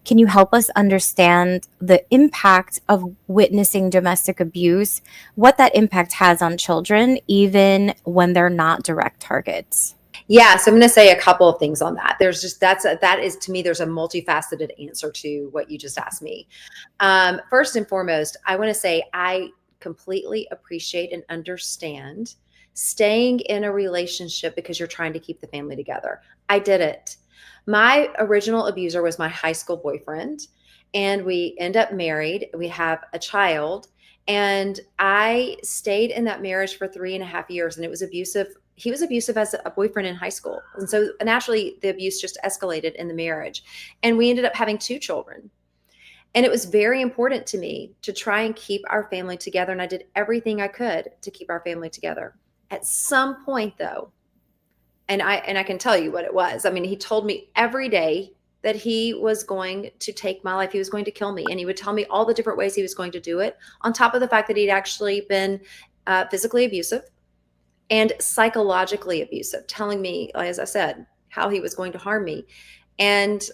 Can you help us understand the impact of witnessing domestic abuse, what that impact has on children, even when they're not direct targets? Yeah, so I'm going to say a couple of things on that. There's just that is to me, there's a multifaceted answer to what you just asked me. First and foremost, I want to say I completely appreciate and understand staying in a relationship because you're trying to keep the family together. I did it. My original abuser was my high school boyfriend, and we end up married. We have a child, and I stayed in that marriage for 3.5 years, and it was abusive. He was abusive as a boyfriend in high school. And so naturally, the abuse just escalated in the marriage. And we ended up having 2 children. And it was very important to me to try and keep our family together. And I did everything I could to keep our family together. At some point, though, and I can tell you what it was. I mean, he told me every day that he was going to take my life. He was going to kill me. And he would tell me all the different ways he was going to do it, on top of the fact that he'd actually been physically abusive and psychologically abusive, telling me, as I said, how he was going to harm me. And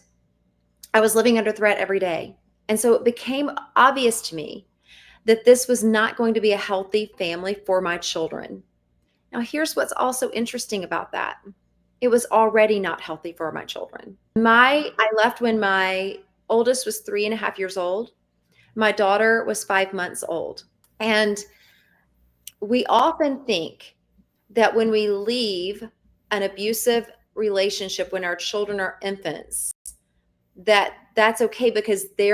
I was living under threat every day. And so it became obvious to me that this was not going to be a healthy family for my children. Now, here's what's also interesting about that. It was already not healthy for my children. I left when my oldest was 3.5 years old. My daughter was 5 months old. And we often think that when we leave an abusive relationship when our children are infants, that's okay because they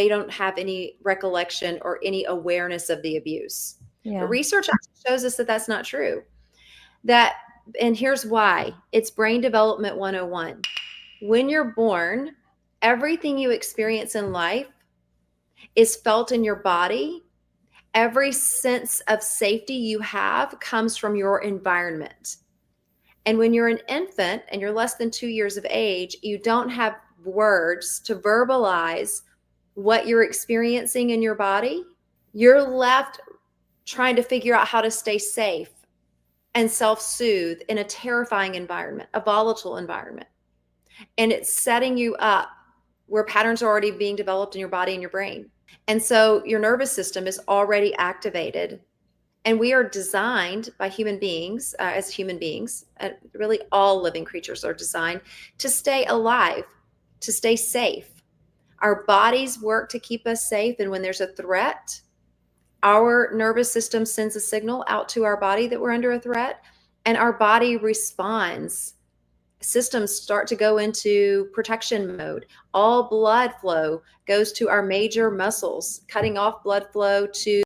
don't have any recollection or any awareness of the abuse. But Yeah. research actually shows us that that's not true. And here's why. It's brain development 101. When you're born, everything you experience in life is felt in your body. Every sense of safety you have comes from your environment. And when you're an infant and you're less than 2 years of age, you don't have words to verbalize what you're experiencing in your body. You're left trying to figure out how to stay safe and self-soothe in a terrifying environment, a volatile environment. And it's setting you up where patterns are already being developed in your body and your brain. And so your nervous system is already activated. And we are designed by human beings, as human beings, really all living creatures are designed to stay alive, to stay safe. Our bodies work to keep us safe. And when there's a threat, our nervous system sends a signal out to our body that we're under a threat, and our body responds. Systems start to go into protection mode. All blood flow goes to our major muscles, cutting off blood flow to